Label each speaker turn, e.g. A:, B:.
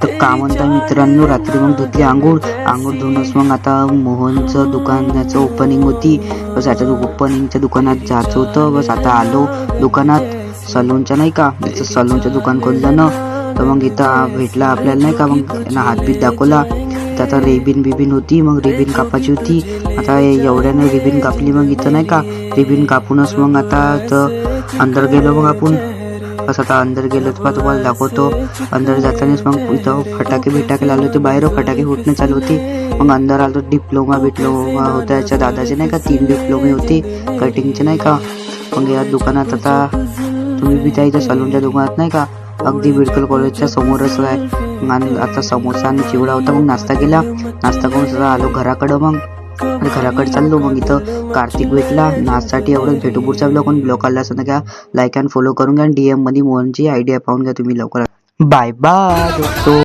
A: तर का म्हणता मित्रांनो, रात्री मग धुतली आंघोळ धुवूनच मग आता मोहनचं दुकानाचं ओपनिंग होती. बस आता ओपनिंगच्या दुकानात जायचं होतं. बस आता आलो दुकानात सलूनच्या, नाही का, इथं सलूनचं दुकान खोललं ना. तर मग इथं भेटला आपल्याला, नाही का, मग यांना हातबीत दाखवला. तर आता रिबिन होती, मग रिबिन कापायची होती. आता एवढ्यानं रिबिन कापली. मग इथं, नाही का, रिबिन कापूनच मग आता तर अंदर गेलो. मग आपण बस आता अंदर गेलो तर तुम्हाला दाखवतो. अंदर जातानाच मग इथं फटाके लावले होते. बाहेर फटाके फुटणे चालू होते. मग अंदर आलो. डिप्लोमा होता याच्या दादाचे, नाही का, 3 डिप्लोमे होते कटिंगचे, नाही का. मग या दुकानात आता तुम्ही बी त्या इथं सलूनच्या दुकानात, नाही का, अगदी बिडकल कॉलेजच्या समोरच आहे. आणि आता समोसा आणि चिवडा होता. मग नाश्ता करून सुद्धा आलो घराकडं. मग घराकडे चाललो. मग इथं कार्तिक भेटला नाचसाठी. एवढंच भेटू पुढच्या ब्लॉग आला असं ना, घ्या लाईक अँड फॉलो करून घ्या. DM मध्ये मोहनची आयडिया पाहून घ्या तुम्ही लवकर. बाय बाय दोस्तों.